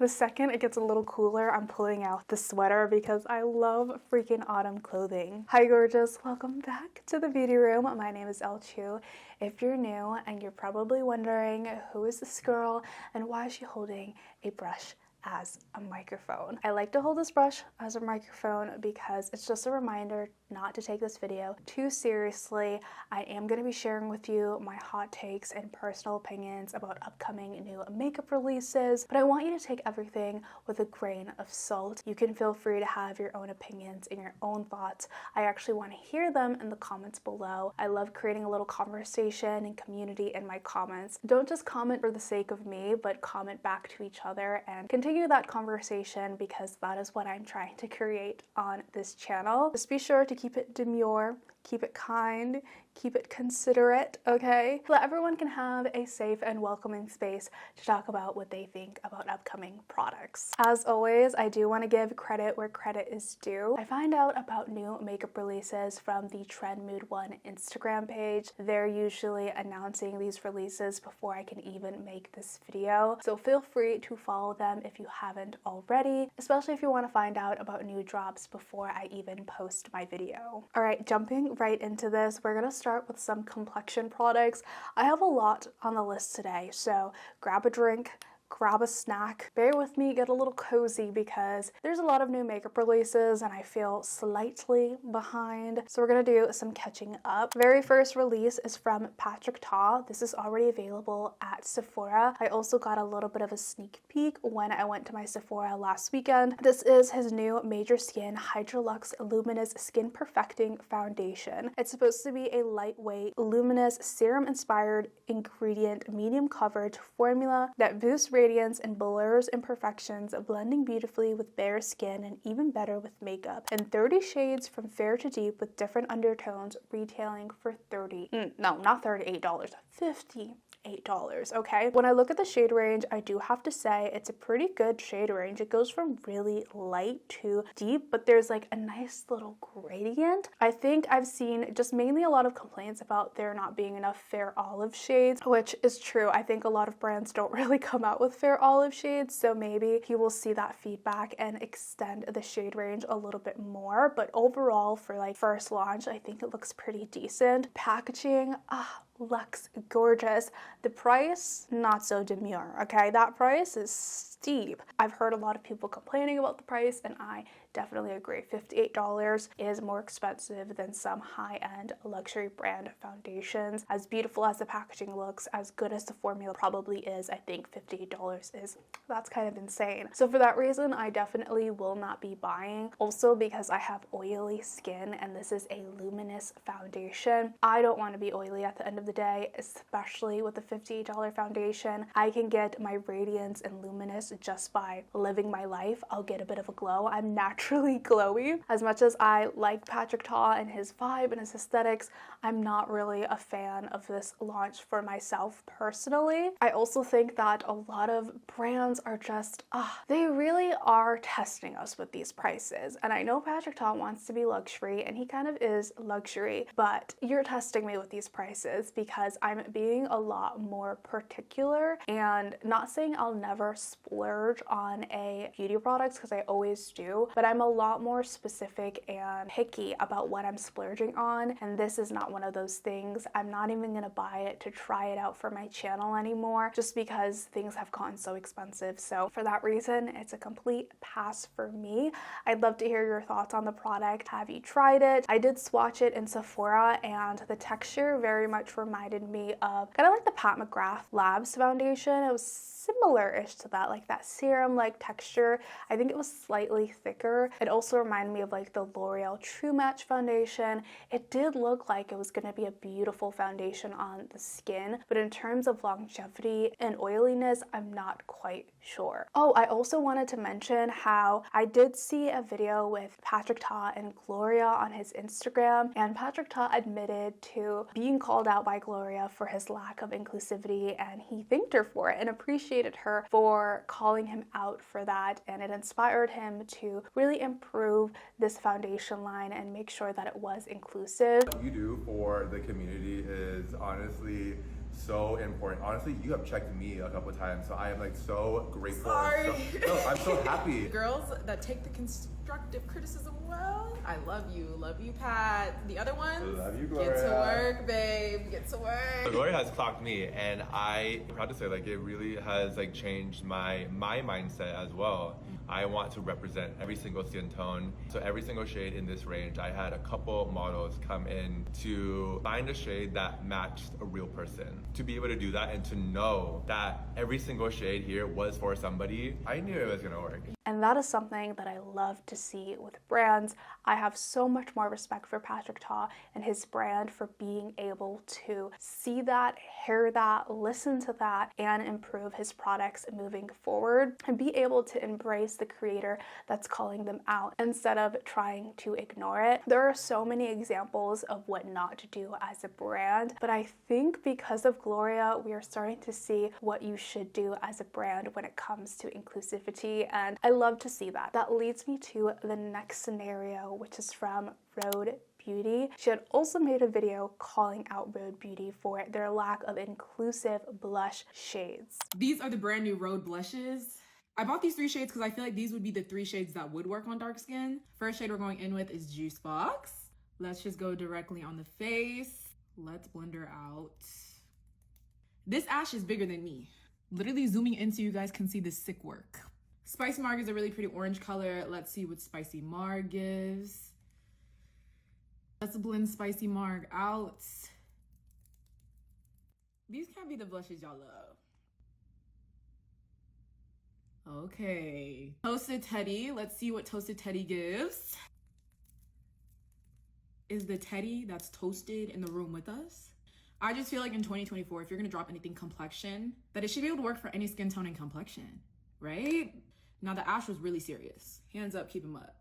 The second it gets a little cooler, I'm pulling out the sweater because I love freaking autumn clothing. Hi gorgeous, welcome back to the beauty room. My name is Elle. If you're new and you're probably wondering who is this girl and why is she holding a brush as a microphone. I like to hold this brush as a microphone because it's just a reminder not to take this video too seriously. I am going to be sharing with you my hot takes and personal opinions about upcoming new makeup releases, but I want you to take everything with a grain of salt. You can feel free to have your own opinions and your own thoughts. I actually want to hear them in the comments below. I love creating a little conversation and community in my comments. Don't just comment for the sake of me, but comment back to each other and continue that conversation because that is what I'm trying to create on this channel. Just be sure to keep it demure, keep it kind, keep it considerate, okay? So that everyone can have a safe and welcoming space to talk about what they think about upcoming products. As always, I do want to give credit where credit is due. I find out about new makeup releases from the Trend Mood 1 Instagram page. They're usually announcing these releases before I can even make this video. So feel free to follow them if you haven't already, especially if you want to find out about new drops before I even post my video. All right, jumping right into this, we're gonna start with some complexion products. I have a lot on the list today, so grab a drink, grab a snack, bear with me, get a little cozy because there's a lot of new makeup releases and I feel slightly behind. So we're gonna do some catching up. Very first release is from Patrick Ta. This is already available at Sephora. I also got a little bit of a sneak peek when I went to my Sephora last weekend. This is his new Major Skin Hydrolux Luminous Skin Perfecting Foundation. It's supposed to be a lightweight, luminous, serum-inspired ingredient, medium coverage formula that boosts radiance and blurs imperfections, blending beautifully with bare skin and even better with makeup. And 30 shades from fair to deep with different undertones, retailing for $38, $58, okay? When I look at the shade range, I do have to say it's a pretty good shade range. It goes from really light to deep, but there's like a nice little gradient. I think I've seen just mainly a lot of complaints about there not being enough fair olive shades, which is true. I think a lot of brands don't really come out with fair olive shades, so maybe he will see that feedback and extend the shade range a little bit more. But overall, for like first launch, I think it looks pretty decent. Packaging, looks gorgeous. The price, not so demure, okay? That price is steep. I've heard a lot of people complaining about the price and I definitely agree. $58 is more expensive than some high-end luxury brand foundations. As beautiful as the packaging looks, as good as the formula probably is, I think $58 that's kind of insane. So for that reason, I definitely will not be buying. Also because I have oily skin and this is a luminous foundation. I don't want to be oily at the end of the day, especially with the $58 foundation. I can get my radiance and luminous just by living my life. I'll get a bit of a glow. I'm naturally glowy. As much as I like Patrick Ta and his vibe and his aesthetics, I'm not really a fan of this launch for myself personally. I also think that a lot of brands are just, they really are testing us with these prices. And I know Patrick Ta wants to be luxury and he kind of is luxury, but you're testing me with these prices because I'm being a lot more particular, and not saying I'll never splurge on a beauty products because I always do, but I'm a lot more specific and picky about what I'm splurging on, and this is not one of those things. I'm not even gonna buy it to try it out for my channel anymore just because things have gotten so expensive. So for that reason, it's a complete pass for me. I'd love to hear your thoughts on the product. Have you tried it? I did swatch it in Sephora and the texture very much reminded me of kind of like the Pat McGrath Labs foundation. It was similar-ish to that, like that serum-like texture. I think it was slightly thicker. It also reminded me of like the L'Oreal True Match foundation. It did look like it was going to be a beautiful foundation on the skin, but in terms of longevity and oiliness, I'm not quite sure. Oh, I also wanted to mention how I did see a video with Patrick Ta and Gloria on his Instagram, and Patrick Ta admitted to being called out by Gloria for his lack of inclusivity, and he thanked her for it and appreciated her for calling him out for that, and it inspired him to really improve this foundation line and make sure that it was inclusive. What you do for the community is honestly so important. Honestly, you have checked me a couple of times, so I am like so grateful. Sorry. And so, no, I'm so happy. Girls that take the constructive criticism well. I love you, Pat. The other ones, love you, Gloria. Get to work, babe. Get to work. Gloria has clocked me, and I'm proud to say, like, it really has like changed my mindset as well. I want to represent every single skin tone. So every single shade in this range, I had a couple models come in to find a shade that matched a real person. To be able to do that and to know that every single shade here was for somebody, I knew it was gonna work. And that is something that I love to see with brands. I have so much more respect for Patrick Ta and his brand for being able to see that, hear that, listen to that, and improve his products moving forward and be able to embrace the creator that's calling them out instead of trying to ignore it. There are so many examples of what not to do as a brand, but I think because of Gloria, we are starting to see what you should do as a brand when it comes to inclusivity, and I love to see that. That leads me to the next scenario, which is from Rhode Beauty. She had also made a video calling out Rhode Beauty for their lack of inclusive blush shades. These are the brand new Rhode blushes. I bought these 3 shades because I feel like these would be the 3 shades that would work on dark skin. First shade we're going in with is Juice Box. Let's just go directly on the face. Let's blend her out. This ash is bigger than me. Literally zooming in so you guys can see the sick work. Spicy Marg is a really pretty orange color. Let's see what Spicy Marg gives. Let's blend Spicy Marg out. These can't be the blushes y'all love. Okay. Toasted Teddy. Let's see what Toasted Teddy gives. Is the Teddy that's toasted in the room with us? I just feel like in 2024, if you're gonna drop anything complexion, that it should be able to work for any skin tone and complexion, right? Now the ash was really serious. Hands up, keep him up.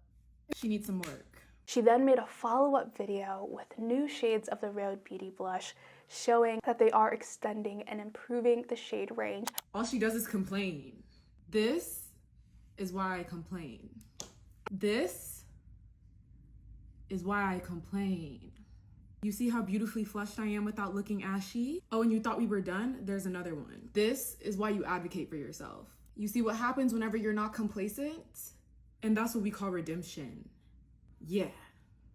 She needs some work. She then made a follow-up video with new shades of the Rhode Beauty blush, showing that they are extending and improving the shade range. All she does is complain. This is why I complain. This is why I complain. You see how beautifully flushed I am without looking ashy? Oh, and you thought we were done? There's another one. This is why you advocate for yourself. You see what happens whenever you're not complacent? And that's what we call redemption. Yeah.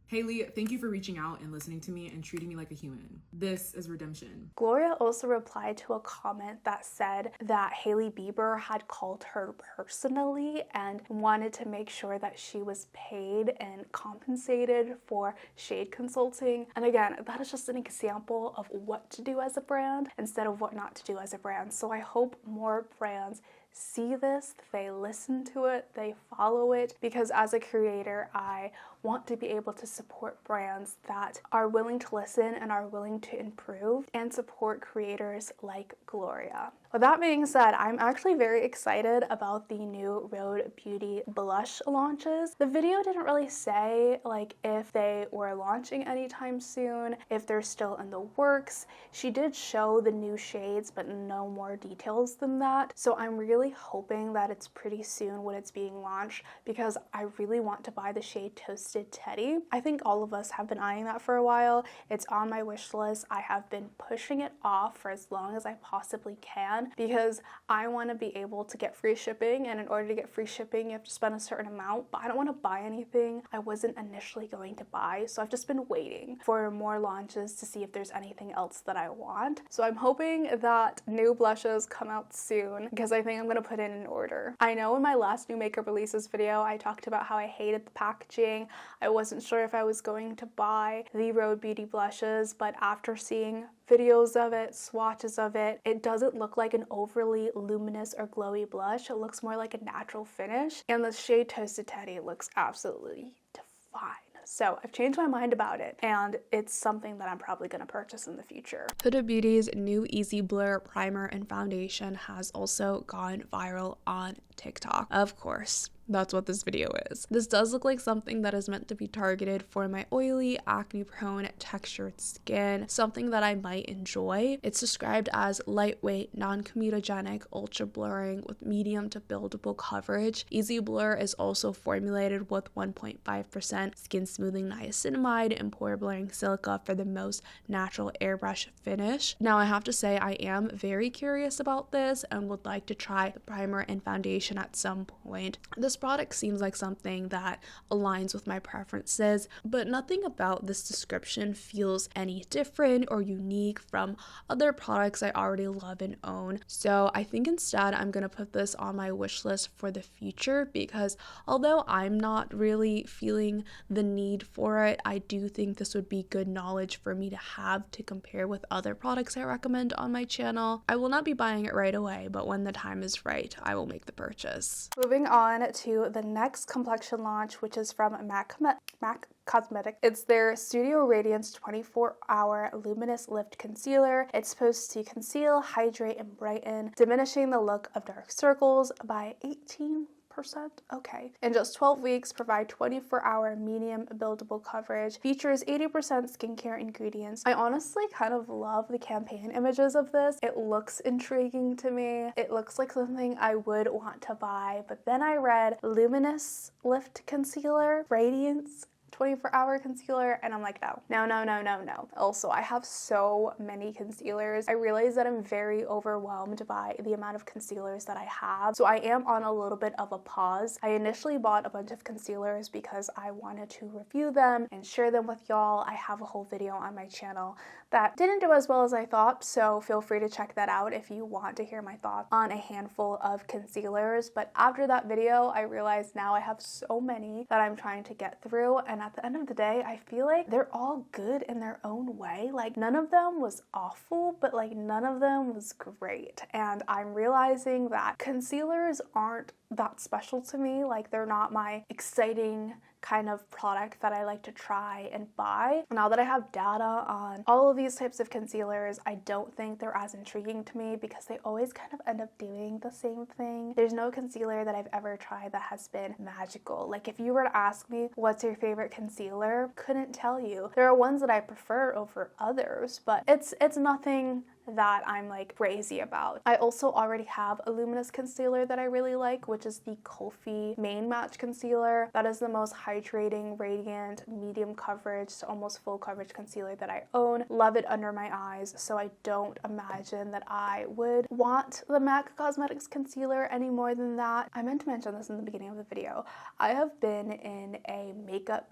Haley, thank you for reaching out and listening to me and treating me like a human. This is redemption. Gloria also replied to a comment that said that Hailey Bieber had called her personally and wanted to make sure that she was paid and compensated for shade consulting. And again, that is just an example of what to do as a brand instead of what not to do as a brand. So I hope more brands see this, they listen to it, they follow it, because as a creator, I want to be able to support brands that are willing to listen and are willing to improve and support creators like Gloria. With that being said, I'm actually very excited about the new Rhode Beauty blush launches. The video didn't really say like if they were launching anytime soon, if they're still in the works. She did show the new shades, but no more details than that. So I'm really hoping that it's pretty soon when it's being launched, because I really want to buy the shade Toasted Teddy. I think all of us have been eyeing that for a while. It's on my wish list. I have been pushing it off for as long as I possibly can, because I want to be able to get free shipping, and in order to get free shipping you have to spend a certain amount, but I don't want to buy anything I wasn't initially going to buy. So I've just been waiting for more launches to see if there's anything else that I want. So I'm hoping that new blushes come out soon, because I think I'm going to put in an order. I know in my last new makeup releases video I talked about how I hated the packaging. I wasn't sure if I was going to buy the Rhode Beauty blushes, but after seeing videos of it, swatches of it, it doesn't look like an overly luminous or glowy blush. It looks more like a natural finish, and the shade Toasted Teddy looks absolutely divine. So I've changed my mind about it, and it's something that I'm probably going to purchase in the future. Huda Beauty's new Easy Blur primer and foundation has also gone viral on TikTok. Of course, that's what this video is. This does look like something that is meant to be targeted for my oily, acne-prone, textured skin, something that I might enjoy. It's described as lightweight, non-comedogenic, ultra blurring with medium to buildable coverage. Easy Blur is also formulated with 1.5% skin smoothing niacinamide and pore blurring silica for the most natural airbrush finish. Now I have to say I am very curious about this and would like to try the primer and foundation at some point. This product seems like something that aligns with my preferences, but nothing about this description feels any different or unique from other products I already love and own. So I think instead I'm gonna put this on my wish list for the future, because although I'm not really feeling the need for it, I do think this would be good knowledge for me to have to compare with other products I recommend on my channel. I will not be buying it right away, but when the time is right, I will make the purchase. Moving on to the next complexion launch, which is from MAC Cosmetics. It's their Studio Radiance 24-Hour Luminous Lift Concealer. It's supposed to conceal, hydrate, and brighten, diminishing the look of dark circles by 18%. Okay. In just 12 weeks, provide 24-hour medium buildable coverage, features 80% skincare ingredients. I honestly kind of love the campaign images of this. It looks intriguing to me. It looks like something I would want to buy, but then I read Luminous Lift Concealer, Radiance 24-hour concealer, and I'm like, no. Also, I have so many concealers. I realize that I'm very overwhelmed by the amount of concealers that I have, so I am on a little bit of a pause. I initially bought a bunch of concealers because I wanted to review them and share them with y'all. I have a whole video on my channel that didn't do as well as I thought, so feel free to check that out if you want to hear my thoughts on a handful of concealers. But after that video, I realized now I have so many that I'm trying to get through, and at the end of the day, I feel like they're all good in their own way. Like, none of them was awful, but like none of them was great. And I'm realizing that concealers aren't that special to me. Like, they're not my exciting kind of product that I like to try and buy. Now that I have data on all of these types of concealers, I don't think they're as intriguing to me because they always kind of end up doing the same thing. There's no concealer that I've ever tried that has been magical. Like, if you were to ask me what's your favorite concealer, couldn't tell you. There are ones that I prefer over others, but it's nothing that I'm like crazy about. I also already have a luminous concealer that I really like, which is the Kofi Main Match Concealer. That is the most hydrating, radiant, medium coverage to almost full coverage concealer that I own. Love it under my eyes, so I don't imagine that I would want the MAC Cosmetics concealer any more than that. I meant to mention this in the beginning of the video. I have been in a makeup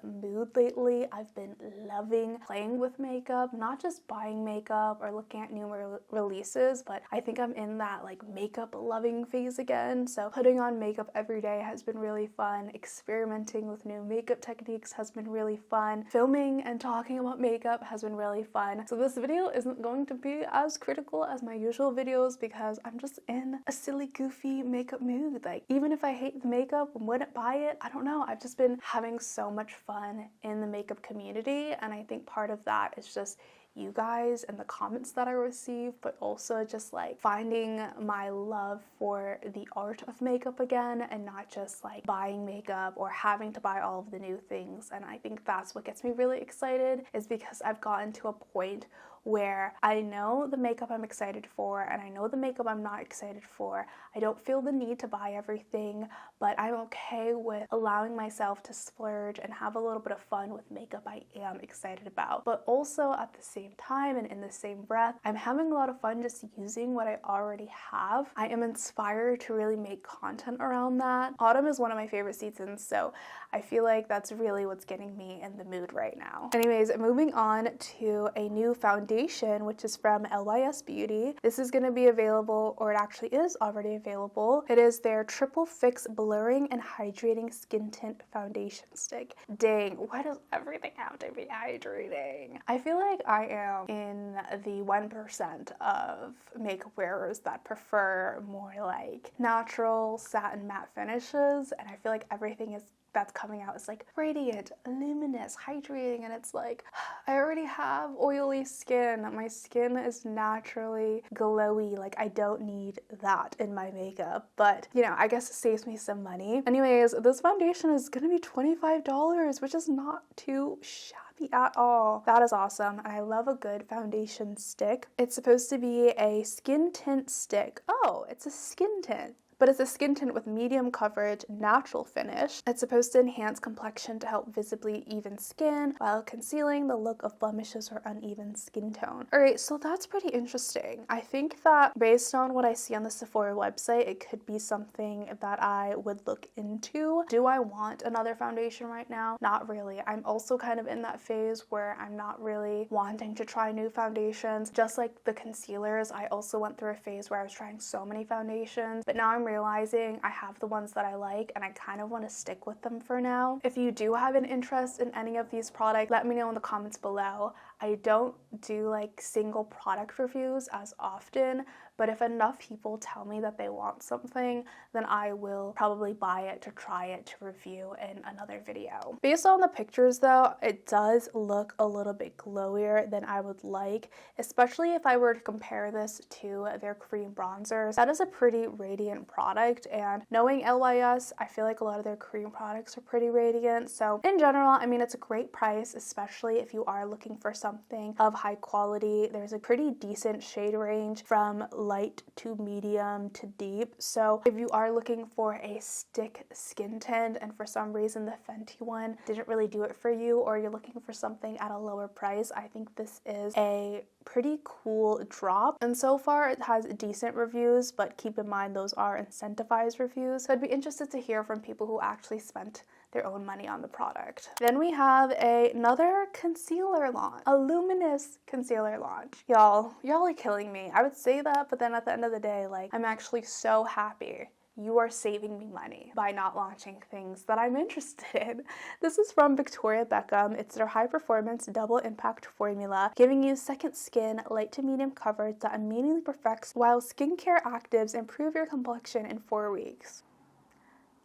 mood lately. I've been loving playing with makeup, not just buying makeup or looking at new releases, but I think I'm in that like makeup loving phase again. So putting on makeup every day has been really fun. Experimenting with new makeup techniques has been really fun. Filming and talking about makeup has been really fun. So this video isn't going to be as critical as my usual videos because I'm just in a silly, goofy makeup mood. Like, even if I hate the makeup and wouldn't buy it, I don't know. I've just been having so much fun in the makeup community, and I think part of that is just you guys and the comments that I receive, but also just like finding my love for the art of makeup again and not just like buying makeup or having to buy all of the new things. And I think that's what gets me really excited, is because I've gotten to a point where I know the makeup I'm excited for and I know the makeup I'm not excited for. I don't feel the need to buy everything, but I'm okay with allowing myself to splurge and have a little bit of fun with makeup I am excited about. But also at the same time and in the same breath, I'm having a lot of fun just using what I already have. I am inspired to really make content around that. Autumn is one of my favorite seasons, so I feel like that's really what's getting me in the mood right now. Anyways, moving on to a new foundation, which is from LYS Beauty. This is going to be available, or it actually is already available. It is their Triple Fix Blurring and Hydrating Skin Tint Foundation Stick. Dang, why does everything have to be hydrating? I feel like I am in the 1% of makeup wearers that prefer more like natural satin matte finishes, and I feel like everything is that's coming out is like radiant, luminous, hydrating, and it's like, I already have oily skin. My skin is naturally glowy. Like, I don't need that in my makeup, but you know, I guess it saves me some money. Anyways, this foundation is gonna be $25, which is not too shabby at all. That is awesome, and I love a good foundation stick. It's supposed to be a skin tint stick. Oh, it's a skin tint. But it's a skin tint with medium coverage, natural finish. It's supposed to enhance complexion to help visibly even skin while concealing the look of blemishes or uneven skin tone. Alright, so that's pretty interesting. I think that based on what I see on the Sephora website, it could be something that I would look into. Do I want another foundation right now? Not really. I'm also kind of in that phase where I'm not really wanting to try new foundations. Just like the concealers, I also went through a phase where I was trying so many foundations, but now I'm realizing I have the ones that I like and I kind of want to stick with them for now. If you do have an interest in any of these products, let me know in the comments below. I don't do like single product reviews as often, but if enough people tell me that they want something, then I will probably buy it to try it to review in another video. Based on the pictures though, it does look a little bit glowier than I would like, especially if I were to compare this to their cream bronzers. That is a pretty radiant product, and knowing LYS, I feel like a lot of their cream products are pretty radiant. So in general, I mean, it's a great price, especially if you are looking for something of high quality. There's a pretty decent shade range from light to medium to deep. So if you are looking for a stick skin tint and for some reason the Fenty one didn't really do it for you, or you're looking for something at a lower price, I think this is a pretty cool drop. And so far it has decent reviews, but keep in mind those are incentivized reviews. So I'd be interested to hear from people who actually spent their own money on the product. Then we have another concealer launch, a luminous concealer launch. Y'all are killing me. I would say that, but then at the end of the day, like, I'm actually so happy you are saving me money by not launching things that I'm interested in. This is from Victoria Beckham. It's their high performance double impact formula, giving you second skin, light to medium coverage that immediately perfects while skincare actives improve your complexion in 4 weeks.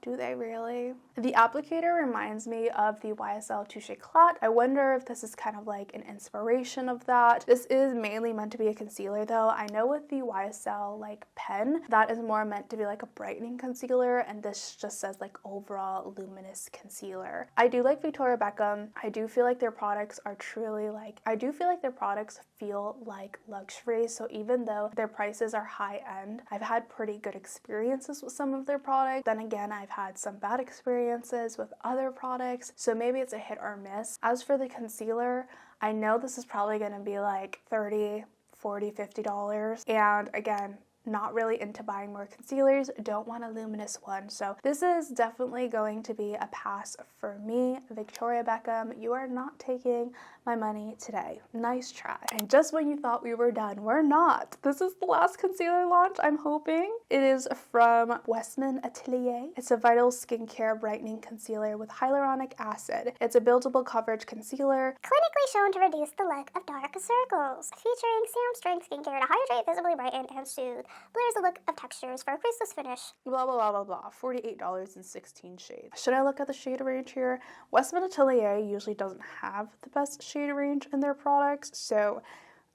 Do they really? The applicator reminds me of the YSL Touche Éclat. I wonder if this is kind of like an inspiration of that. This is mainly meant to be a concealer though. I know with the YSL like pen, that is more meant to be like a brightening concealer, and this just says like overall luminous concealer. I do like Victoria Beckham. I do feel like their products are truly like, I do feel like their products feel like luxury. So even though their prices are high end, I've had pretty good experiences with some of their products. Then again, I've had some bad experiences with other products, so maybe it's a hit or miss. As for the concealer, I know this is probably going to be like $30, $40, $50, and again, not really into buying more concealers, don't want a luminous one. So this is definitely going to be a pass for me. Victoria Beckham, you are not taking my money today. Nice try. And just when you thought we were done, we're not. This is the last concealer launch, I'm hoping. It is from Westman Atelier. It's a Vital Skincare Brightening Concealer with hyaluronic acid. It's a buildable coverage concealer, clinically shown to reduce the look of dark circles, featuring serum strength skincare to hydrate, visibly brighten, and soothe. Blurs the look of textures for a creaseless finish. Blah, blah, blah, blah, blah. $48 and 16 shades. Should I look at the shade range here? Westman Atelier usually doesn't have the best shade range in their products, so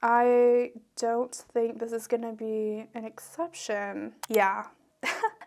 I don't think this is gonna be an exception. Yeah,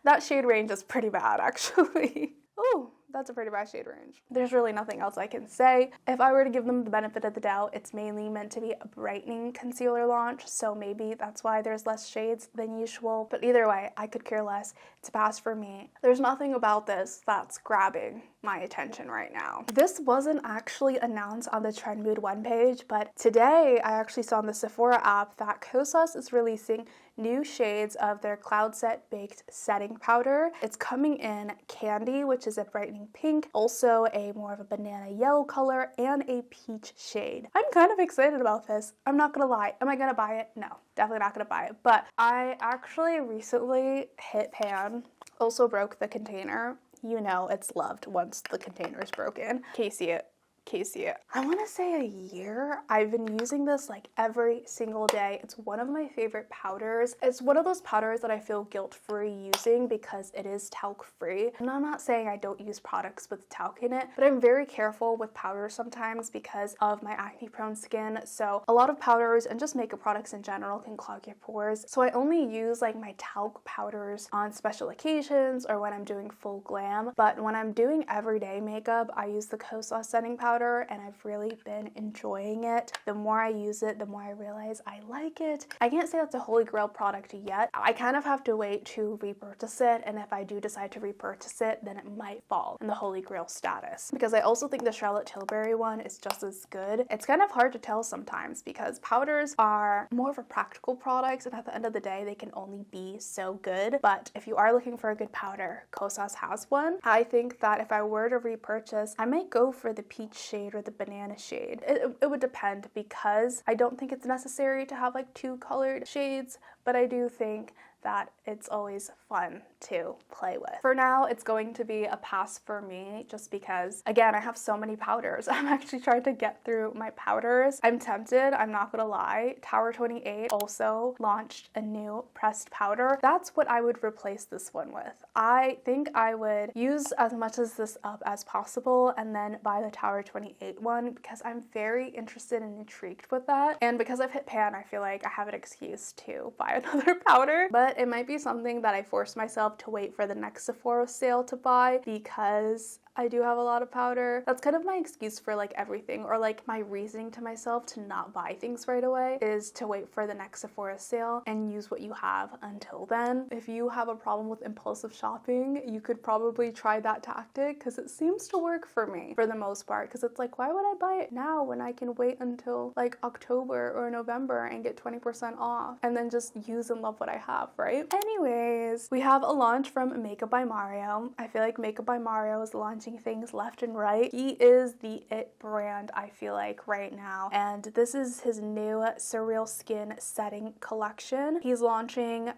that shade range is pretty bad, actually. Ooh, that's a pretty bad shade range. There's really nothing else I can say. If I were to give them the benefit of the doubt, it's mainly meant to be a brightening concealer launch, so maybe that's why there's less shades than usual. But either way, I could care less. It's a pass for me. There's nothing about this that's grabbing my attention right now. This wasn't actually announced on the Trend Mood 1 page, but today I actually saw on the Sephora app that Kosas is releasing new shades of their Cloud Set Baked Setting Powder. It's coming in Candy, which is a brightening pink, also a more of a banana yellow color, and a peach shade. I'm kind of excited about this. I'm not gonna lie. Am I gonna buy it? No, definitely not gonna buy it. But I actually recently hit pan, also broke the container. You know it's loved once the container is broken. Casey, Casey. I want to say a year. I've been using this like every single day. It's one of my favorite powders. It's one of those powders that I feel guilt-free using because it is talc-free. And I'm not saying I don't use products with talc in it, but I'm very careful with powders sometimes because of my acne-prone skin. So a lot of powders and just makeup products in general can clog your pores. So I only use like my talc powders on special occasions or when I'm doing full glam. But when I'm doing everyday makeup, I use the Kosas setting powder, and I've really been enjoying it. The more I use it, the more I realize I like it. I can't say that's a holy grail product yet. I kind of have to wait to repurchase it, and if I do decide to repurchase it, then it might fall in the holy grail status. Because I also think the Charlotte Tilbury one is just as good. It's kind of hard to tell sometimes because powders are more of a practical product, and at the end of the day, they can only be so good. But if you are looking for a good powder, Kosas has one. I think that if I were to repurchase, I might go for the peach shade or the banana shade. It would depend because I don't think it's necessary to have like two colored shades, but I do think that it's always fun to play with. For now, it's going to be a pass for me just because, again, I have so many powders. I'm actually trying to get through my powders. I'm tempted, I'm not gonna lie. Tower 28 also launched a new pressed powder. That's what I would replace this one with. I think I would use as much of this up as possible and then buy the Tower 28 one because I'm very interested and intrigued with that. And because I've hit pan, I feel like I have an excuse to buy another powder. But it might be something that I force myself to wait for the next Sephora sale to buy because I do have a lot of powder. That's kind of my excuse for like everything, or like my reasoning to myself to not buy things right away is to wait for the next Sephora sale and use what you have until then. If you have a problem with impulsive shopping, you could probably try that tactic because it seems to work for me for the most part, because it's like, why would I buy it now when I can wait until like October or November and get 20% off and then just use and love what I have, right? Anyways, we have a launch from Makeup by Mario. I feel like Makeup by Mario is launching things left and right. He is the it brand, I feel like, right now. And this is his new Surreal Skin Setting collection. He's launching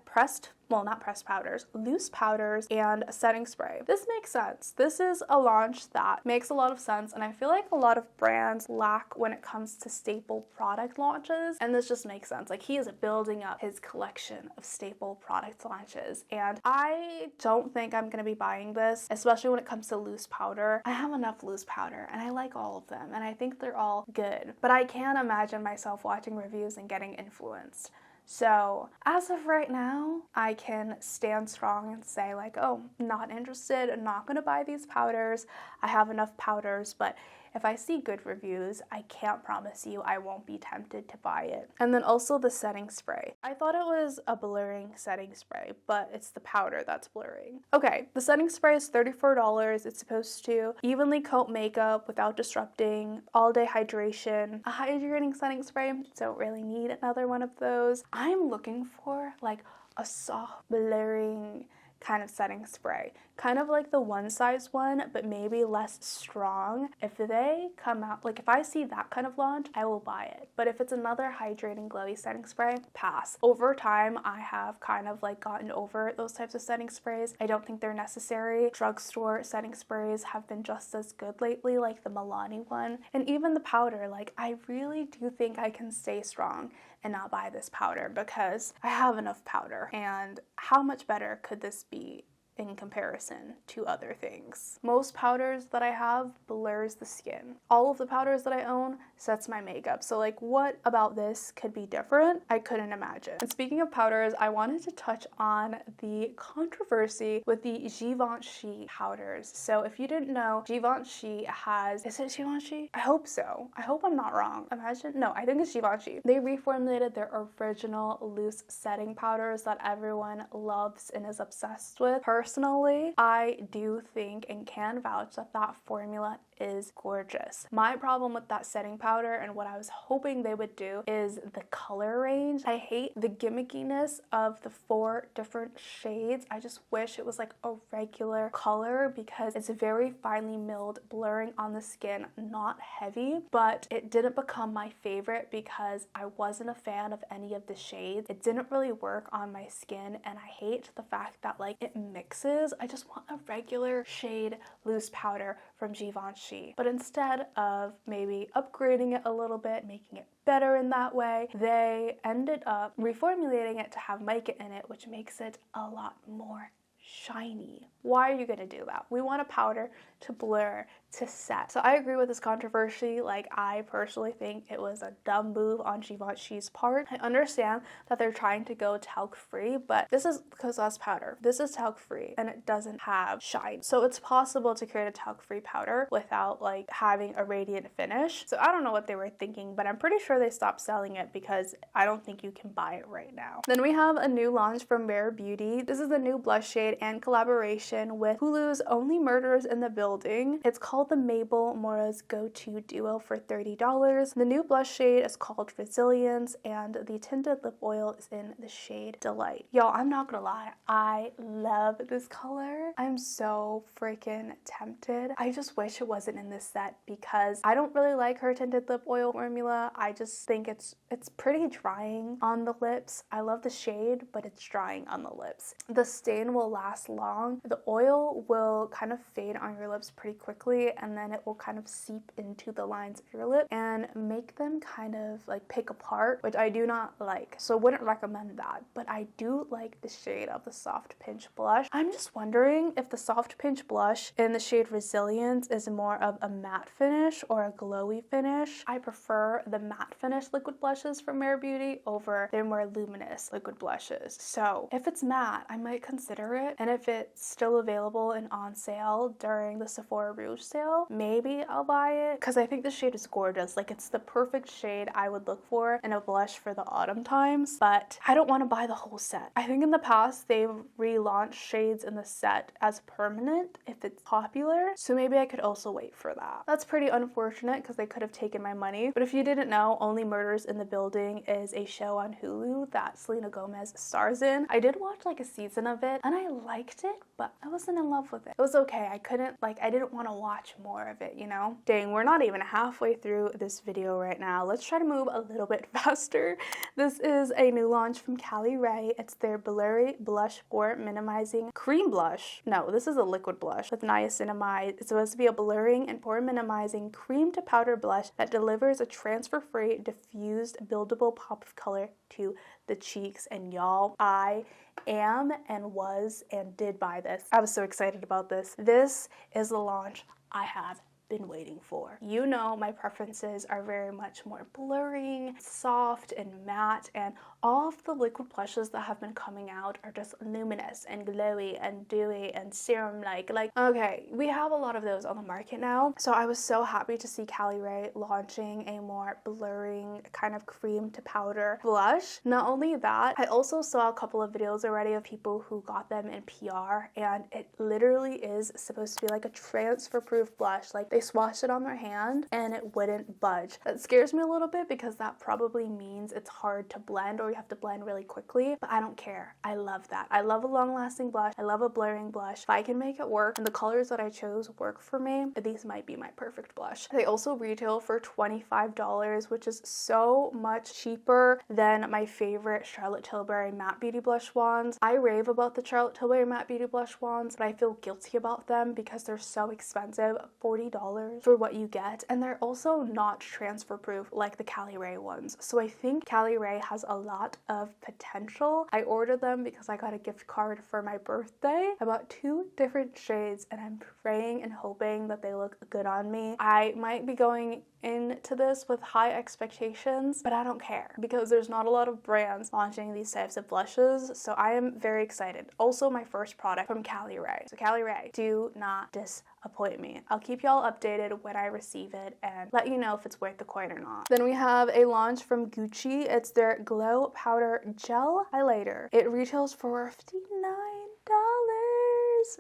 not pressed powders, loose powders, and a setting spray. This makes sense. This is a launch that makes a lot of sense, and I feel like a lot of brands lack when it comes to staple product launches, and this just makes sense. Like, he is building up his collection of staple product launches, and I don't think I'm gonna be buying this, especially when it comes to loose powder. I have enough loose powder, and I like all of them, and I think they're all good, but I can't imagine myself watching reviews and getting influenced. So as of right now, I can stand strong and say like, oh, not interested, I'm not gonna buy these powders. I have enough powders, but if I see good reviews, I can't promise you I won't be tempted to buy it. And then also the setting spray. I thought it was a blurring setting spray, but it's the powder that's blurring. Okay, the setting spray is $34. It's supposed to evenly coat makeup without disrupting, all-day hydration, a hydrating setting spray. Don't really need another one of those. I'm looking for like a soft blurring kind of setting spray, kind of like the One Size one, but maybe less strong. If they come out, like if I see that kind of launch, I will buy it. But if it's another hydrating glowy setting spray, pass. Over time, I have kind of like gotten over those types of setting sprays. I don't think they're necessary. Drugstore setting sprays have been just as good lately, like the Milani one. And even the powder, like I really do think I can stay strong and not buy this powder because I have enough powder. And how much better could this be in comparison to other things? Most powders that I have blurs the skin. All of the powders that I own sets my makeup. So like, what about this could be different? I couldn't imagine. And speaking of powders, I wanted to touch on the controversy with the Givenchy powders. So if you didn't know, Givenchy has, is it Givenchy? I hope so. I hope I'm not wrong. No, I think it's Givenchy. They reformulated their original loose setting powders that everyone loves and is obsessed with. Personally, I do think and can vouch that that formula is gorgeous. My problem with that setting powder and what I was hoping they would do is the color range. I hate the gimmickiness of the 4 different shades. I just wish it was like a regular color because it's very finely milled, blurring on the skin, not heavy, but it didn't become my favorite because I wasn't a fan of any of the shades. It didn't really work on my skin, and I hate the fact that like it mixed NYX's. I just want a regular shade loose powder from Givenchy. But instead of maybe upgrading it a little bit, making it better in that way, they ended up reformulating it to have mica in it, which makes it a lot more shiny. Why are you gonna do that? We want a powder to blur, to set. So I agree with this controversy. Like, I personally think it was a dumb move on Givenchy's part. I understand that they're trying to go talc free, but this is Kosas powder. This is talc free and it doesn't have shine. So it's possible to create a talc free powder without like having a radiant finish. So I don't know what they were thinking, but I'm pretty sure they stopped selling it because I don't think you can buy it right now. Then we have a new launch from Rhode Beauty. This is a new blush shade and collaboration with Hulu's Only Murders in the Building. It's called the Mabel Mora's Go-To Duo for $30. The new blush shade is called Resilience and the tinted lip oil is in the shade Delight. Y'all, I'm not gonna lie, I love this color. I'm so freaking tempted. I just wish it wasn't in this set because I don't really like her tinted lip oil formula. I just think it's pretty drying on the lips. I love the shade, but it's drying on the lips. The stain will last long. The oil will kind of fade on your lips pretty quickly and then it will kind of seep into the lines of your lip and make them kind of like pick apart, which I do not like. So wouldn't recommend that, but I do like the shade of the Soft Pinch blush. I'm just wondering if the Soft Pinch blush in the shade Resilience is more of a matte finish or a glowy finish. I prefer the matte finish liquid blushes from Rhode Beauty over their more luminous liquid blushes. So if it's matte, I might consider it, and if it's still available and on sale during the Sephora Rouge sale, maybe I'll buy it because I think the shade is gorgeous. Like, it's the perfect shade I would look for in a blush for the autumn times, but I don't want to buy the whole set. I think in the past they've relaunched shades in the set as permanent if it's popular, so maybe I could also wait for that. That's pretty unfortunate because they could have taken my money, but if you didn't know, Only Murders in the Building is a show on Hulu that Selena Gomez stars in. I did watch like a season of it and I liked it, but I wasn't in love with it. It was okay. I didn't want to watch more of it, you know? Dang, we're not even halfway through this video right now. Let's try to move a little bit faster. This is a new launch from Caliray. It's their Blurry Blush Pore Minimizing Cream Blush. No, this is a liquid blush with niacinamide. It's supposed to be a blurring and pore minimizing cream to powder blush that delivers a transfer-free, diffused, buildable pop of color to the cheeks. And y'all, I am and was and did buy this. I was so excited about this. This is the launch I have been waiting for. You know, my preferences are very much more blurring, soft, and matte, and all of the liquid blushes that have been coming out are just luminous and glowy and dewy and serum-like. Like, okay, we have a lot of those on the market now, so I was so happy to see Caliray launching a more blurring kind of cream to powder blush. Not only that, I also saw a couple of videos already of people who got them in PR, and it literally is supposed to be like a transfer-proof blush. Like, they swatched it on their hand and it wouldn't budge. That scares me a little bit because that probably means it's hard to blend or you have to blend really quickly, but I don't care. I love that. I love a long-lasting blush. I love a blurring blush. If I can make it work and the colors that I chose work for me, these might be my perfect blush. They also retail for $25, which is so much cheaper than my favorite Charlotte Tilbury matte beauty blush wands. I rave about the Charlotte Tilbury matte beauty blush wands, but I feel guilty about them because they're so expensive. $40 for what you get, and they're also not transfer proof like the Caliray ones. So I think Caliray has a lot of potential. I ordered them because I got a gift card for my birthday. I bought 2 different shades and I'm praying and hoping that they look good on me. I might be going into this with high expectations, but I don't care because there's not a lot of brands launching these types of blushes, so I am very excited. Also, my first product from Caliray. So Caliray, do not disappoint me. I'll keep y'all updated when I receive it and let you know if it's worth the coin or not. Then we have a launch from Gucci. It's their Glow Powder Gel Highlighter. It retails for $59.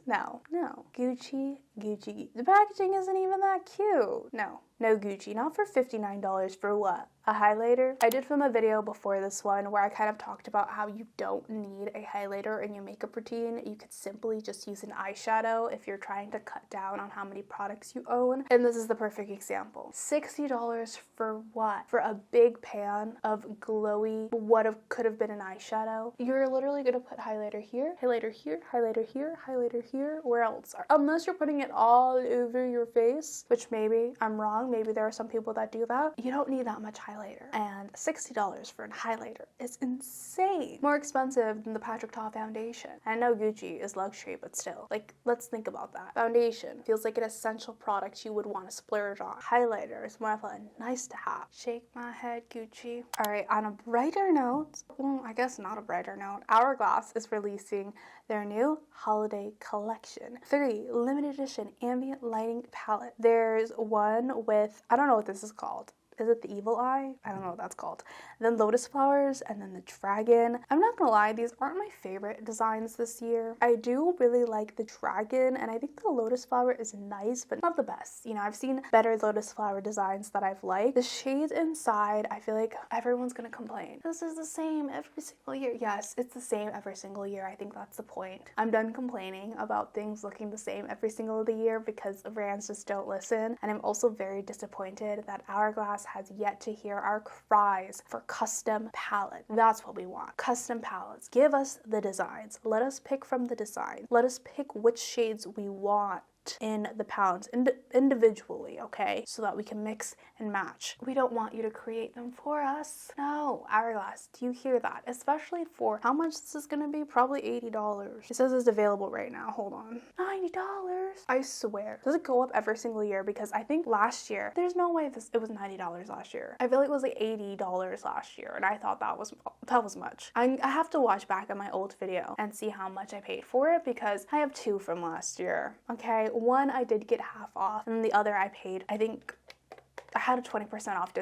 No, Gucci. The packaging isn't even that cute. No. No Gucci, not for $59. For what? A highlighter? I did film a video before this one where I kind of talked about how you don't need a highlighter in your makeup routine. You could simply just use an eyeshadow if you're trying to cut down on how many products you own. And this is the perfect example. $60 for what? For a big pan of glowy, could have been an eyeshadow. You're literally gonna put highlighter here, highlighter here, highlighter here, highlighter here. Where else? Unless you're putting it all over your face, which maybe I'm wrong. Maybe there are some people that do that. You don't need that much highlighter. And $60 for a highlighter is insane. More expensive than the Patrick Ta foundation. I know Gucci is luxury, but still, like, let's think about that. Foundation feels like an essential product you would want to splurge on. Highlighter is more of a nice to have. Shake my head, Gucci. All right, on a brighter note, well, I guess not a brighter note, Hourglass is releasing their new holiday collection. 3 limited edition ambient lighting palette. There's one with, I don't know what this is called. Is it the evil eye? I don't know what that's called. Then lotus flowers and then the dragon. I'm not gonna lie, these aren't my favorite designs this year. I do really like the dragon and I think the lotus flower is nice, but not the best. You know, I've seen better lotus flower designs that I've liked. The shades inside, I feel like everyone's gonna complain. This is the same every single year. Yes, it's the same every single year. I think that's the point. I'm done complaining about things looking the same every single of the year because brands just don't listen. And I'm also very disappointed that Hourglass has yet to hear our cries for custom palette. That's what we want. Custom palettes. Give us the designs. Let us pick from the design. Let us pick which shades we want in the palettes individually, okay? So that we can mix and match. We don't want you to create them for us. No, Hourglass, do you hear that? Especially for how much this is gonna be? Probably $80. It says it's available right now. Hold on. $90. I swear. Does it go up every single year? Because I think last year, there's no way it was $90 last year. I feel like it was like $80 last year, and I thought that was much. I have to watch back at my old video and see how much I paid for it because I have 2 from last year, okay? One I did get half off, and the other I paid, I think I had a 20% off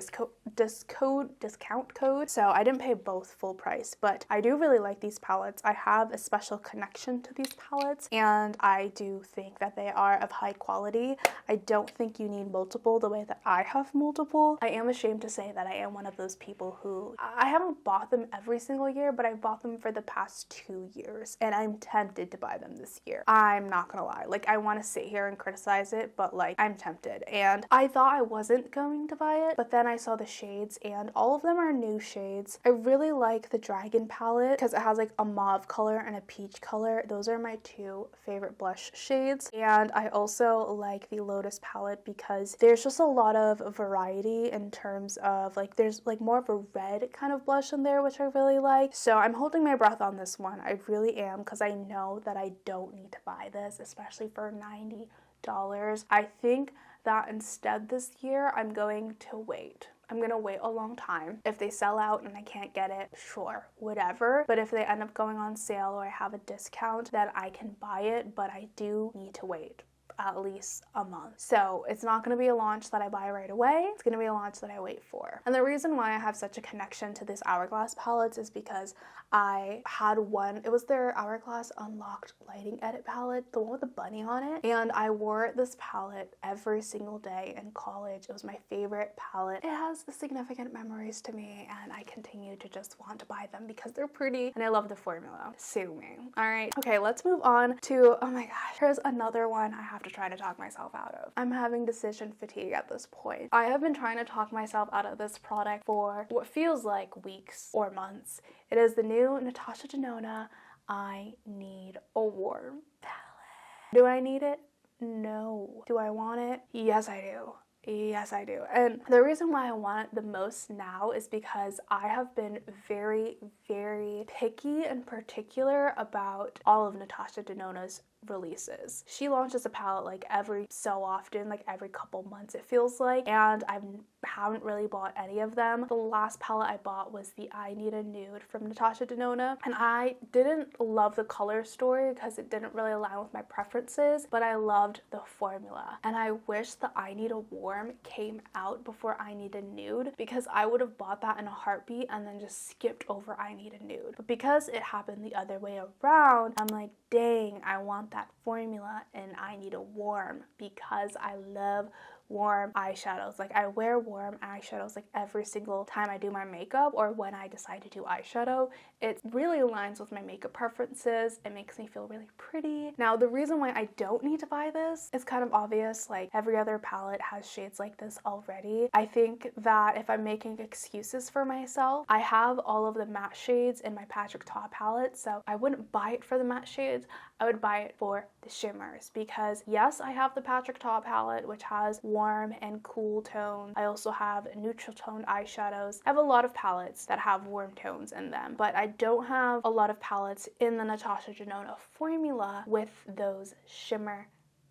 discount code, so I didn't pay both full price, but I do really like these palettes. I have a special connection to these palettes, and I do think that they are of high quality. I don't think you need multiple the way that I have multiple. I am ashamed to say that I am one of those people who, I haven't bought them every single year, but I've bought them for the past 2 years, and I'm tempted to buy them this year. I'm not gonna lie. Like, I want to sit here and criticize it, but like, I'm tempted, and I thought I wasn't going to buy it, but then I saw the shades and all of them are new shades. I really like the dragon palette because it has like a mauve color and a peach color. Those are my 2 favorite blush shades, and I also like the lotus palette because there's just a lot of variety in terms of like there's like more of a red kind of blush in there, which I really like. So I'm holding my breath on this one. I really am, because I know that I don't need to buy this, especially for $90. I think that instead this year I'm going to wait. I'm gonna wait a long time. If they sell out and I can't get it, sure, whatever. But if they end up going on sale or I have a discount, then I can buy it, but I do need to wait at least a month. So it's not going to be a launch that I buy right away. It's going to be a launch that I wait for. And the reason why I have such a connection to this Hourglass palettes is because I had one, it was their Hourglass Unlocked Lighting Edit palette, the one with the bunny on it. And I wore this palette every single day in college. It was my favorite palette. It has significant memories to me, and I continue to just want to buy them because they're pretty and I love the formula. Sue me. All right. Okay, let's move on to, oh my gosh, here's another one I have to try to talk myself out of. I'm having decision fatigue at this point. I have been trying to talk myself out of this product for what feels like weeks or months. It is the new Natasha Denona I Need a Warm palette. Do I need it? No. Do I want it? Yes, I do. Yes, I do. And the reason why I want it the most now is because I have been very, very picky and particular about all of Natasha Denona's releases. She launches a palette like every so often, like every couple months it feels like, and I haven't really bought any of them. The last palette I bought was the I Need a Nude from Natasha Denona, and I didn't love the color story because it didn't really align with my preferences, but I loved the formula, and I wish the I Need a Warm came out before I Need a Nude because I would have bought that in a heartbeat and then just skipped over I Need a Nude. But because it happened the other way around, I'm like, dang, I want that formula and I need a warm because I love warm eyeshadows. Like, I wear warm eyeshadows like every single time I do my makeup or when I decide to do eyeshadow. It really aligns with my makeup preferences. It makes me feel really pretty. Now, the reason why I don't need to buy this is kind of obvious. Like, every other palette has shades like this already. I think that if I'm making excuses for myself, I have all of the matte shades in my Patrick Ta palette, so I wouldn't buy it for the matte shades. I would buy it for the shimmers because yes, I have the Patrick Ta palette, which has warm and cool tones. I also have neutral toned eyeshadows. I have a lot of palettes that have warm tones in them, but I don't have a lot of palettes in the Natasha Denona formula with those shimmer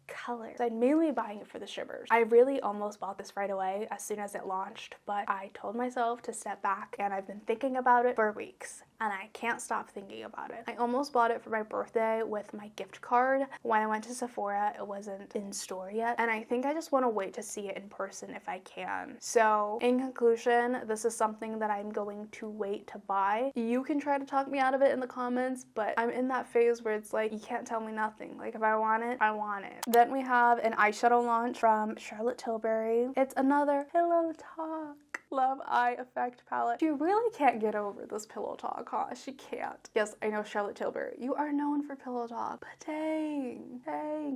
colors. So I'm mainly buying it for the shimmers. I really almost bought this right away as soon as it launched, but I told myself to step back and I've been thinking about it for weeks and I can't stop thinking about it. I almost bought it for my birthday with my gift card. When I went to Sephora, it wasn't in store yet, and I think I just want to wait to see it in person if I can. So in conclusion, this is something that I'm going to wait to buy. You can try to talk me out of it in the comments, but I'm in that phase where it's like, you can't tell me nothing. Like, if I want it, I want it. Then we have an eyeshadow launch from Charlotte Tilbury. It's another Pillow Talk Love Eye Effect palette. She really can't get over this Pillow Talk, huh? She can't. Yes, I know, Charlotte Tilbury, you are known for Pillow Talk, but dang,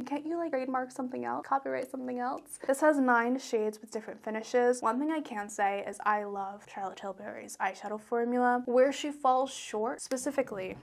can't you like trademark something else? Copyright something else? This has 9 shades with different finishes. One thing I can say is I love Charlotte Tilbury's eyeshadow formula. Where she falls short, specifically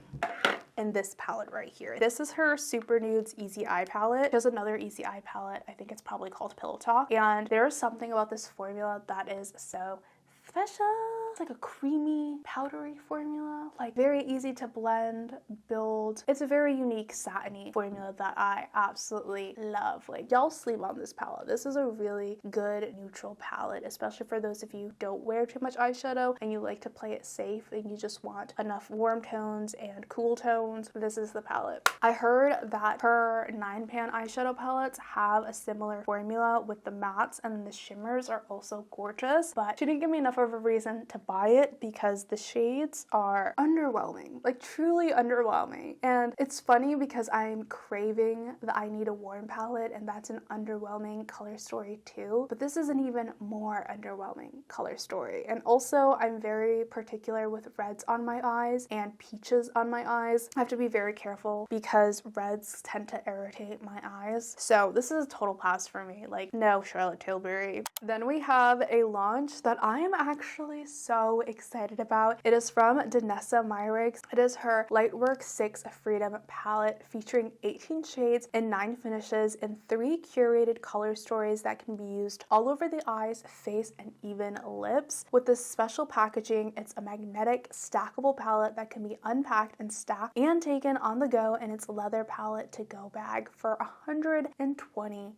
in this palette right here. This is her Super Nudes Easy Eye palette. She has another Easy Eye palette. I think it's probably called Pillow Talk. And there's something about this formula that is so special. It's like a creamy, powdery formula, like very easy to blend, build. It's a very unique satiny formula that I absolutely love. Like, y'all sleep on this palette. This is a really good neutral palette, especially for those of you who don't wear too much eyeshadow and you like to play it safe and you just want enough warm tones and cool tones. This is the palette. I heard that her 9-pan eyeshadow palettes have a similar formula with the mattes, and the shimmers are also gorgeous, but she didn't give me enough of a reason to buy it because the shades are underwhelming, like truly underwhelming. And it's funny because I'm craving the I Need a Warm palette, and that's an underwhelming color story too, but this is an even more underwhelming color story. And also, I'm very particular with reds on my eyes and peaches on my eyes. I have to be very careful because reds tend to irritate my eyes. So this is a total pass for me. Like, no, Charlotte Tilbury. Then we have a launch that I am actually so excited about. It is from Danessa Myricks. It is her Lightwork 6 Freedom palette featuring 18 shades and 9 finishes in 3 curated color stories that can be used all over the eyes, face, and even lips. With this special packaging, it's a magnetic stackable palette that can be unpacked and stacked and taken on the go in its leather palette to go bag for $128.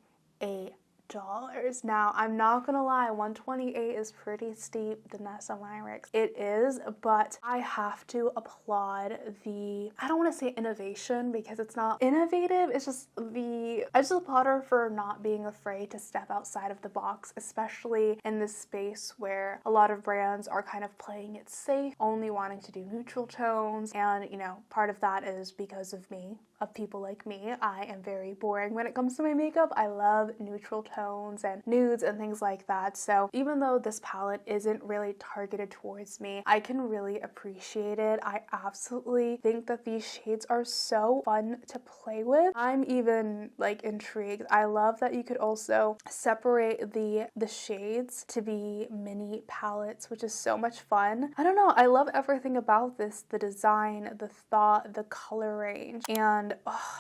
Now, I'm not gonna lie, $128 is pretty steep, Danessa Myricks. It is, but I have to applaud the, I don't want to say innovation because it's not innovative, it's just I just applaud her for not being afraid to step outside of the box, especially in this space where a lot of brands are kind of playing it safe, only wanting to do neutral tones, and you know, part of that is because of me. Of people like me, I am very boring when it comes to my makeup. I love neutral tones and nudes and things like that. So even though this palette isn't really targeted towards me, I can really appreciate it. I absolutely think that these shades are so fun to play with. I'm even like intrigued. I love that you could also separate the shades to be mini palettes, which is so much fun. I don't know, I love everything about this, the design, the thought, the color range, and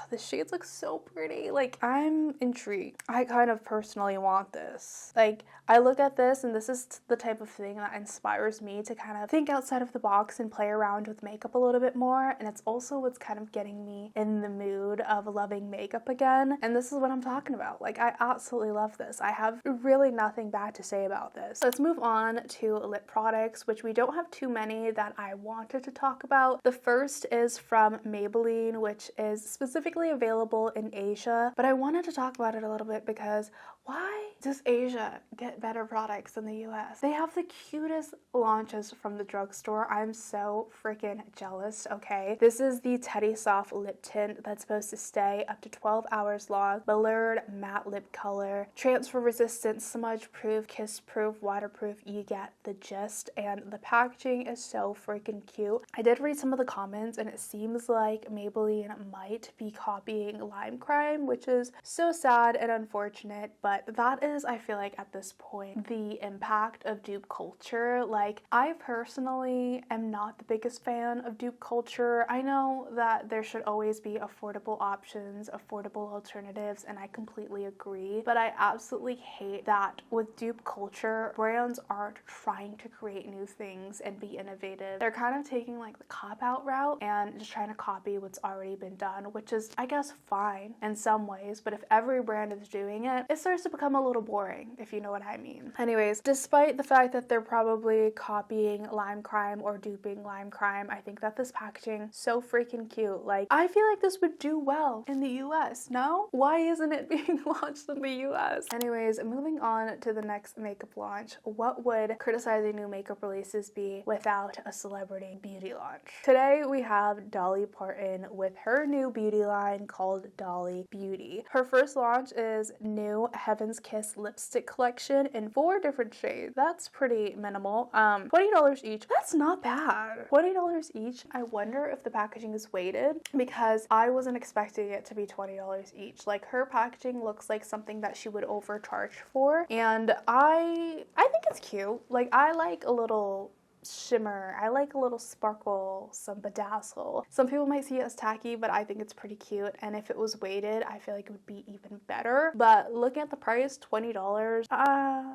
the shades look so pretty. Like, I'm intrigued. I kind of personally want this. Like, I look at this and this is the type of thing that inspires me to kind of think outside of the box and play around with makeup a little bit more, and it's also what's kind of getting me in the mood of loving makeup again, and this is what I'm talking about. Like, I absolutely love this. I have really nothing bad to say about this. Let's move on to lip products, which we don't have too many that I wanted to talk about. The first is from Maybelline, which is is specifically available in Asia, but I wanted to talk about it a little bit because why does Asia get better products than the US? They have the cutest launches from the drugstore. I'm so freaking jealous, okay? This is the Teddy Soft Lip Tint that's supposed to stay up to 12 hours long. Blurred matte lip color, transfer resistant, smudge proof, kiss proof, waterproof. You get the gist, and the packaging is so freaking cute. I did read some of the comments and it seems like Maybelline might be copying Lime Crime, which is so sad and unfortunate, but that is, I feel like at this point, the impact of dupe culture. Like, I personally am not the biggest fan of dupe culture. I know that there should always be affordable options, affordable alternatives, and I completely agree, but I absolutely hate that with dupe culture, brands aren't trying to create new things and be innovative. They're kind of taking like the cop-out route and just trying to copy what's already been done, which is, I guess, fine in some ways, but if every brand is doing it, it starts to become a little boring, if you know what I mean. Anyways, despite the fact that they're probably copying Lime Crime or duping Lime Crime, I think that this packaging so freaking cute. Like, I feel like this would do well in the US, no? Why isn't it being launched in the US? Anyways, moving on to the next makeup launch. What would criticizing new makeup releases be without a celebrity beauty launch? Today we have Dolly Parton with her new beauty line called Dolly Beauty. Her first launch is new Heaven's Kiss lipstick collection in 4 different shades. That's pretty minimal. $20 each. That's not bad. $20 each. I wonder if the packaging is weighted because I wasn't expecting it to be $20 each. Like, her packaging looks like something that she would overcharge for, and I think it's cute. Like, I like a little shimmer. I like a little sparkle, some bedazzle. Some people might see it as tacky, but I think it's pretty cute, and if it was weighted, I feel like it would be even better. But looking at the price, $20,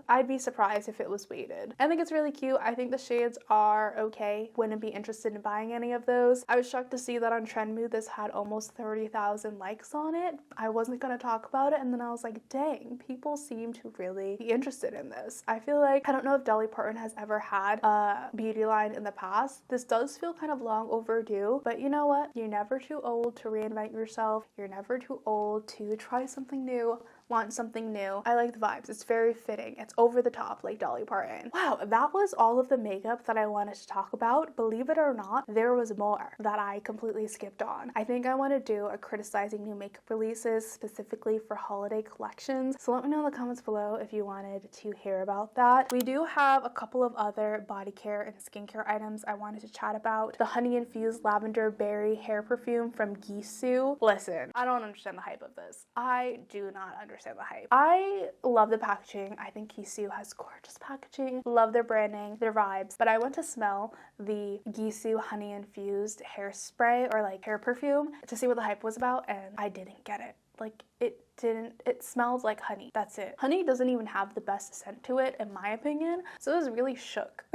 I'd be surprised if it was weighted. I think it's really cute. I think the shades are okay. Wouldn't be interested in buying any of those. I was shocked to see that on Trendmood this had almost 30,000 likes on it. I wasn't gonna talk about it, and then I was like, dang, people seem to really be interested in this. I feel like, I don't know if Dolly Parton has ever had a beauty line in the past. This does feel kind of long overdue, but you know what? You're never too old to reinvent yourself. You're never too old to try something new, want something new. I like the vibes. It's very fitting. It's over the top like Dolly Parton. Wow, that was all of the makeup that I wanted to talk about. Believe it or not, there was more that I completely skipped on. I think I want to do a criticizing new makeup releases specifically for holiday collections. So let me know in the comments below if you wanted to hear about that. We do have a couple of other body care and skincare items I wanted to chat about. The honey infused lavender berry hair perfume from Gisou. Listen, I don't understand the hype of this. I do not understand the hype. I love the packaging. I think Gisou has gorgeous packaging. Love their branding, their vibes. But I went to smell the Gisou honey infused hairspray or like hair perfume to see what the hype was about, and I didn't get it. Like, it smells like honey. That's it. Honey doesn't even have the best scent to it, in my opinion. So I was really shook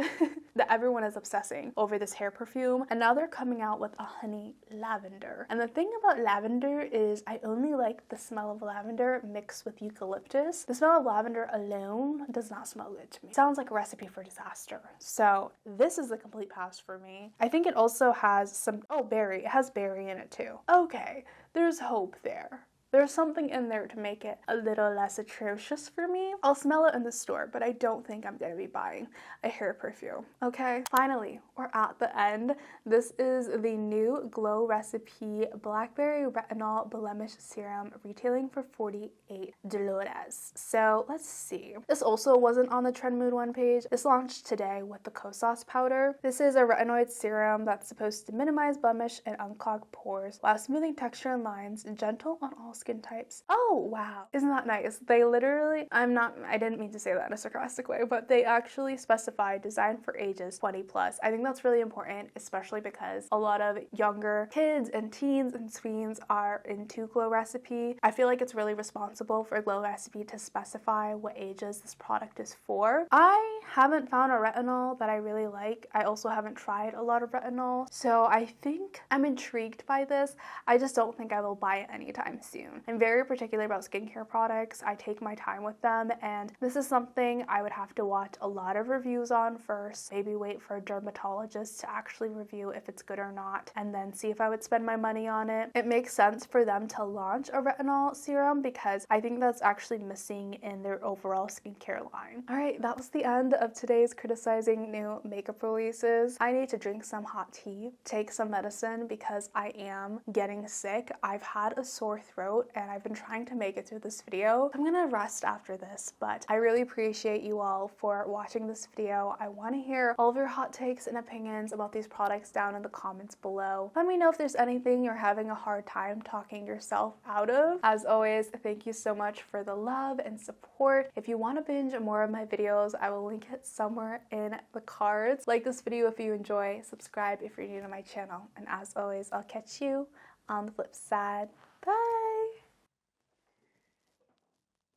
that everyone is obsessing over this hair perfume. And now they're coming out with a honey lavender. And the thing about lavender is I only like the smell of lavender mixed with eucalyptus. The smell of lavender alone does not smell good to me. Sounds like a recipe for disaster. So this is a complete pass for me. I think it also has some, berry. It has berry in it too. Okay, there's hope there. There's something in there to make it a little less atrocious for me. I'll smell it in the store, but I don't think I'm gonna be buying a hair perfume, okay? Finally, we're at the end. This is the new Glow Recipe Blackberry Retinol Blemish Serum, retailing for $48. So let's see. This also wasn't on the Trendmood one page. This launched today with the Kosas powder. This is a retinoid serum that's supposed to minimize blemish and unclog pores while smoothing texture and lines, gentle on all skin types. Oh, wow. Isn't that nice? They literally, I didn't mean to say that in a sarcastic way, but they actually specify designed for ages 20 plus. I think that's really important, especially because a lot of younger kids and teens and tweens are into Glow Recipe. I feel like it's really responsible for Glow Recipe to specify what ages this product is for. I haven't found a retinol that I really like. I also haven't tried a lot of retinol, so I think I'm intrigued by this. I just don't think I will buy it anytime soon. time. I'm very particular about skincare products. I take my time with them, and this is something I would have to watch a lot of reviews on first, maybe wait for a dermatologist to actually review if it's good or not, and then see if I would spend my money on it. It makes sense for them to launch a retinol serum because I think that's actually missing in their overall skincare line. All right, that was the end of today's criticizing new makeup releases. I need to drink some hot tea, take some medicine because I am getting sick. I've had a sore throat and I've been trying to make it through this video. I'm gonna rest after this, but I really appreciate you all for watching this video. I want to hear all of your hot takes and opinions about these products down in the comments below. Let me know if there's anything you're having a hard time talking yourself out of. As always, thank you so much for the love and support. If you want to binge more of my videos, I will link it somewhere in the cards. Like this video if you enjoy, subscribe if you're new to my channel, and as always, I'll catch you on the flip side. Bye!